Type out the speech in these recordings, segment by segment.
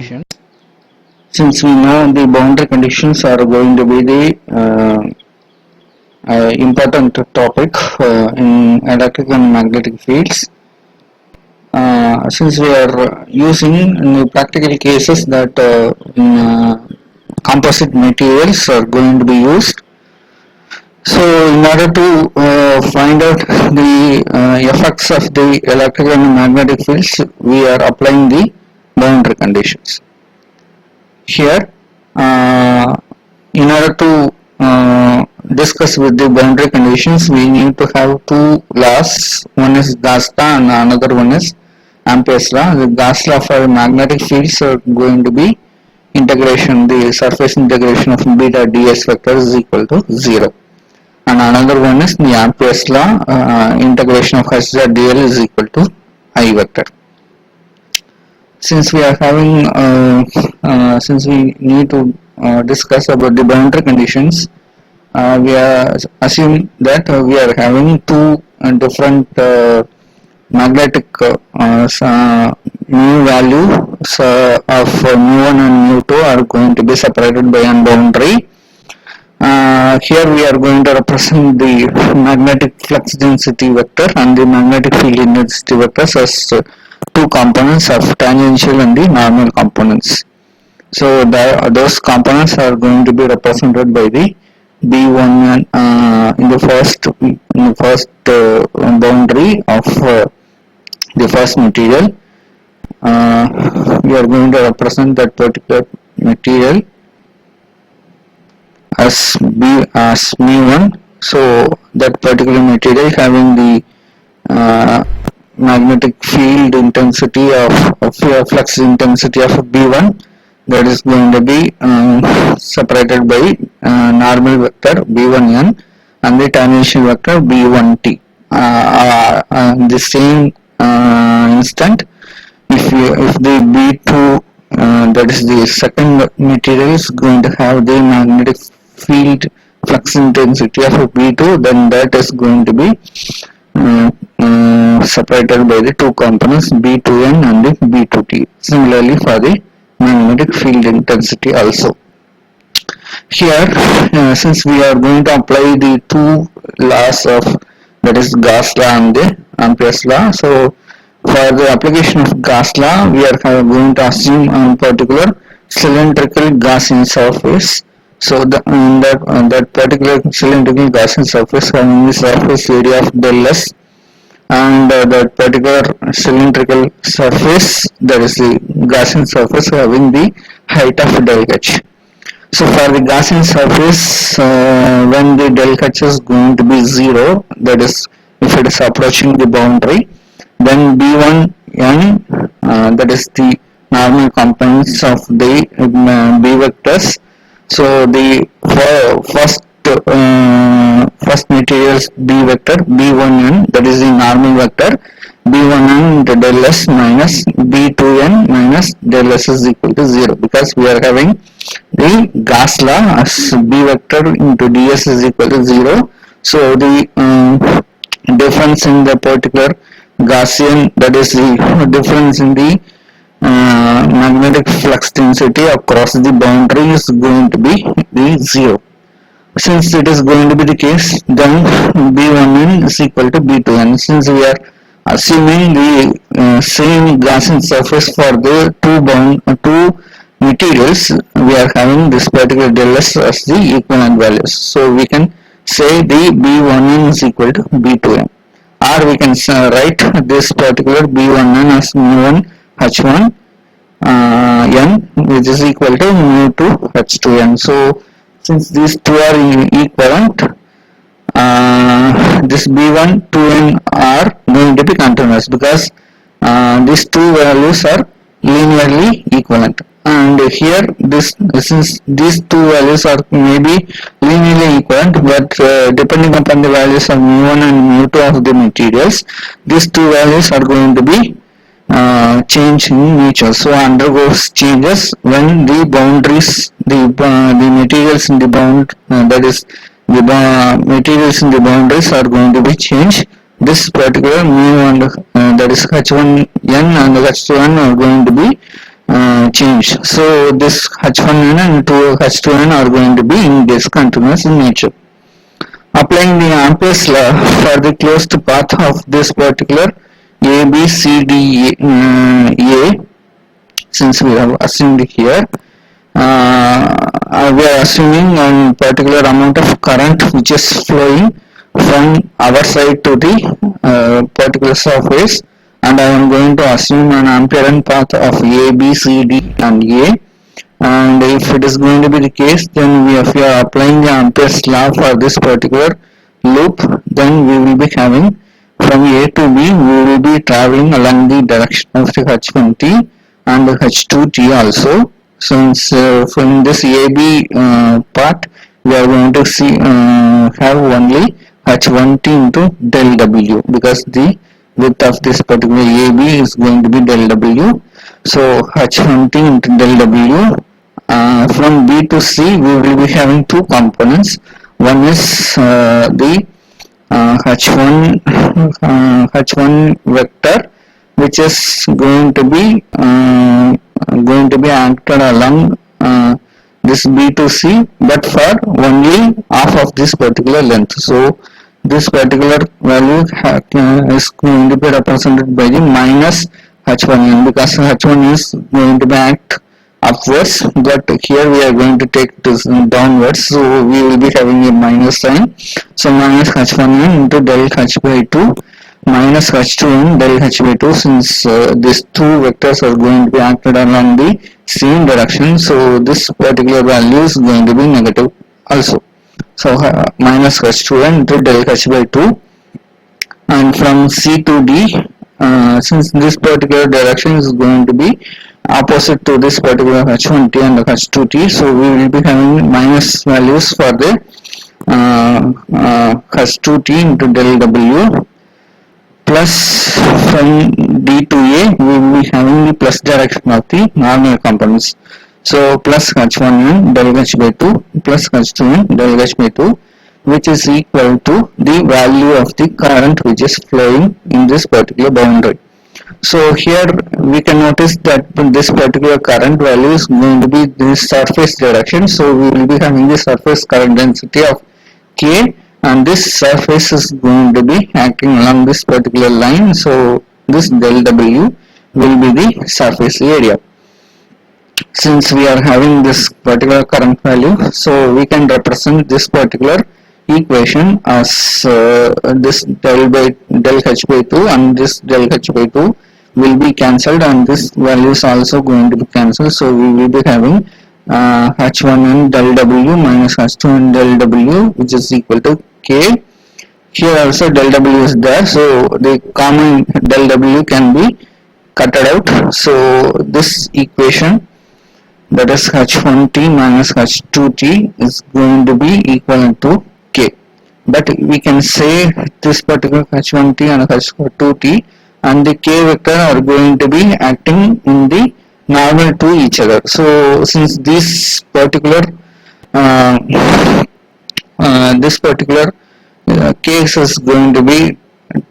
conditions. Since we know the boundary conditions are going to be the important topic in electrical and magnetic fields, since we are using in the practical cases that composite materials are going to be used. So in order to find out the effects of the electrical and magnetic fields, we are applying the boundary conditions. Here, in order to discuss with the boundary conditions, we need to have two laws. One is Gauss law and another one is Ampere's law. The Gauss law for magnetic fields are going to be integration, the surface integration of beta ds vector is equal to 0. And another one is the Ampere's law, integration of h dl is equal to I vector. Since we are having, since we need to discuss about the boundary conditions, we are assume that we are having two different magnetic mu values of mu1 and mu2 are going to be separated by a boundary. Here we are going to represent the magnetic flux density vector and the magnetic field intensity vectors as two components of tangential and the normal components. So those components are going to be represented by the B1 in the first boundary of the first material. We are going to represent that particular material as mu1. So that particular material having the magnetic field intensity of flux intensity of B1, that is going to be separated by normal vector B1n and the tangential vector B1t. The same instant, if the B2 that is the second material is going to have the magnetic field flux intensity of B2, then that is going to be separated by the two components B2n and the B2t. Similarly for the magnetic field intensity also. Here, since we are going to apply the two laws of, that is Gauss law and the Ampere's law, so for the application of Gauss law, we are going to assume a particular cylindrical Gaussian surface. So that particular cylindrical Gaussian surface having the surface area of del S, and that particular cylindrical surface, that is the Gaussian surface having the height of del h. So for the Gaussian surface, when the del h is going to be 0, that is if it is approaching the boundary, then B1n, that is the normal components of the B vectors. So the first material's B vector B1n, that is the normal vector B1n del S minus B2n minus del S is equal to 0, because we are having the Gauss law as B vector into ds is equal to 0. So the difference in the particular Gaussian, that is the difference in the magnetic flux density across the boundary is going to be 0. Since it is going to be the case, then B1n is equal to B2n. Since we are assuming the same Gaussian surface for the two materials, we are having this particular del S as the equivalent values. So we can say the B1n is equal to B2n, or we can write this particular B1n as mu1 h1 n, which is equal to mu2 h2n. So since these two are equivalent, this B1, 2n are going to be continuous, because these two values are linearly equivalent. And here, since these two values are maybe linearly equivalent, but depending upon the values of mu1 and mu2 of the materials, these two values are going to be change in nature. So undergoes changes when the boundaries, the materials in the bound, that is the materials in the boundaries are going to be changed. This particular mu and that is h1n and h2n are going to be change. So this H1n and H2n are going to be in discontinuous in nature. Applying the Ampere's law for the closed path of this particular A, B, C, D, A, since we have assumed here, we are assuming a particular amount of current which is flowing from our side to the particular surface, and I am going to assume an Ampere path of A, B, C, D and A. And if it is going to be the case, then if we are applying the Ampere's law for this particular loop, then we will be having from A to B, we will be traveling along the direction of the H1t and the H2t also. Since from this AB part, we are going to see have only H1t into del W, because the width of this particular AB is going to be del W. So H1t into del W. From B to C, we will be having two components. One is the H1 vector, which is going to be acted along this B to C, but for only half of this particular length. So this particular value is going to be represented by the minus H1n, because H1 is going to be act upwards, but here we are going to take this downwards, so we will be having a minus sign. So minus H1n into del H by 2 minus H2n del H by 2, since these two vectors are going to be acted along the same direction, so this particular value is going to be negative also. So minus H2n into del H by 2, and from C to D, since this particular direction is going to be opposite to this particular H1t and H2t, so we will be having minus values for the H2t into del W, plus from D to A, we will be having the plus direction of the normal components. So plus H1n del H by 2 plus H2n del H by 2, which is equal to the value of the current which is flowing in this particular boundary. So here we can notice that this particular current value is going to be the surface direction, so we will be having the surface current density of K, and this surface is going to be acting along this particular line, so this del W will be the surface area. Since we are having this particular current value, so we can represent this particular equation as this del H by 2 and this del H by 2 will be cancelled, and this value is also going to be cancelled, so we will be having H1n del W minus H2n del W, which is equal to K. Here also del W is there, so the common del W can be cutted out, so this equation, that is H1t minus H2t, is going to be equivalent to K. But we can say this particular H1t and H2t and the K vector are going to be acting in the normal to each other. So since this particular case is going to be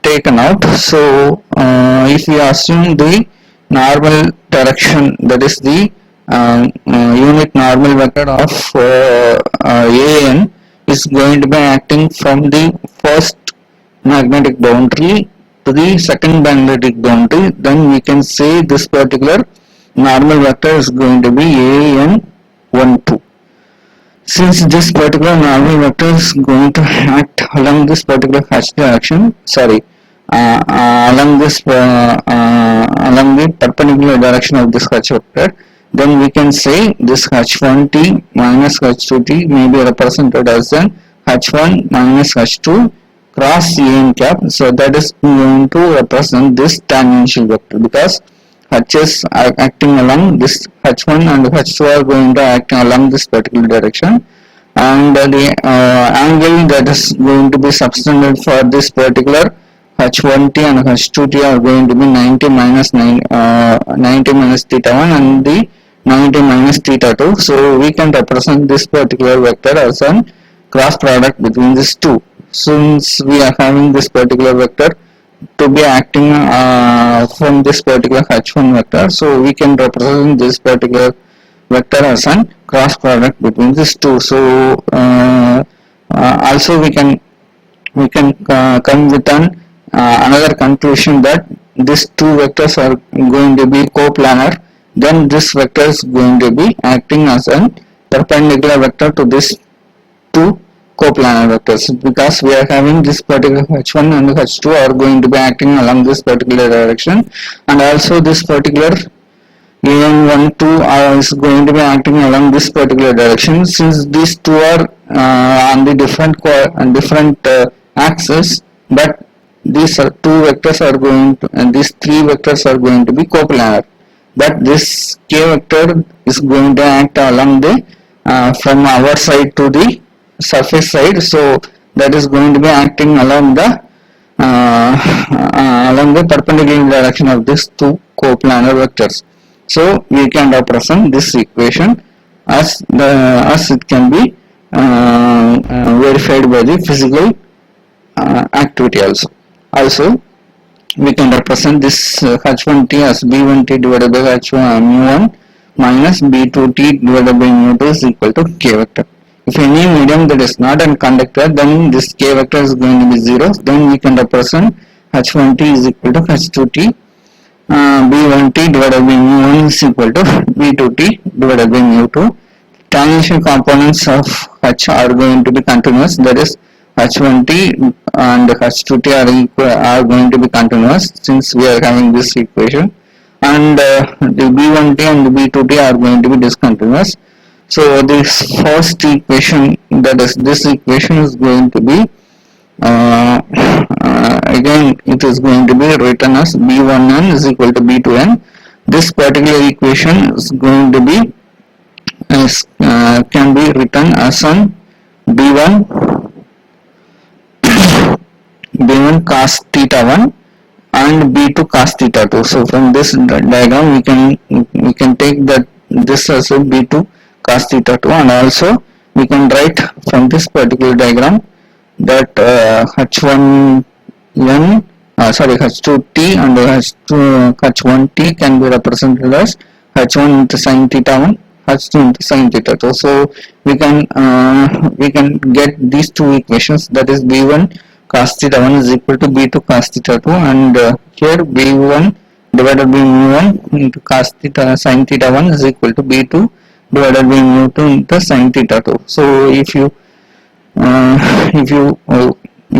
taken out, so if we assume the normal direction, that is the unit normal vector of AN is going to be acting from the first magnetic boundary to the second magnetic boundary, then we can say this particular normal vector is going to be AN12. Since this particular normal vector is going to act along this particular H direction, along the perpendicular direction of this H vector, then we can say this H1t minus H2t may be represented as an H1 minus H2 cross AN cap. So that is going to represent this tangential vector, because H is acting along this H1 and H2 are going to act along this particular direction, and the angle that is going to be subtended for this particular H1t and H2t are going to be 90 minus theta 1 and the 90 minus theta 2. So we can represent this particular vector as a cross product between these two. Since we are having this particular vector to be acting from this particular H1 vector. So we can represent this particular vector as a cross product between these two. So also we can come with an another conclusion that these two vectors are going to be coplanar. Then this vector is going to be acting as a perpendicular vector to this two coplanar vectors, because we are having this particular H1 and H2 are going to be acting along this particular direction, and also this particular AM1, 2 is going to be acting along this particular direction. Since these two are on the different axes, but these two vectors are going to, and these three vectors are going to be coplanar, but this k vector is going to act along the from our side to the surface side, so that is going to be acting along the perpendicular direction of these two coplanar vectors. So we can represent this equation as it can be verified by the physical activity also. Also, we can represent this H1t as B1t divided by H1 mu1 minus B2t divided by mu2 is equal to k vector. If any medium that is not a conductor, then this k vector is going to be 0. Then we can represent H1t is equal to H2t. B1t divided by mu1 is equal to B2t divided by mu2. Tangential components of H are going to be continuous, that is H1t and H2t are going to be continuous since we are having this equation, and the B1t and the B2t are going to be discontinuous. So this first equation, that is this equation, is going to be again it is going to be written as B1n is equal to B2n. This particular equation is going to be can be written as an B1 cos theta 1 and B2 cos theta 2. So from this diagram we can take that this as a B2 cos theta 2, and also we can write from this particular diagram that H1t and H1t can be represented as H1 into sin theta 1, H2 into sin theta 2. So we can get these two equations, that is B1 cos theta 1 is equal to B2 cos theta 2, and here B1 divided by mu1 into cos theta sin theta 1 is equal to B2 divided by mu2 into sin theta 2. So if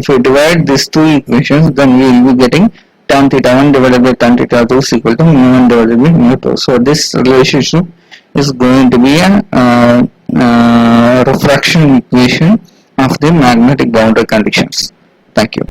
you divide these two equations, then we will be getting tan theta 1 divided by tan theta 2 is equal to mu1 divided by mu2. So this relationship is going to be a refraction equation of the magnetic boundary conditions. Thank you.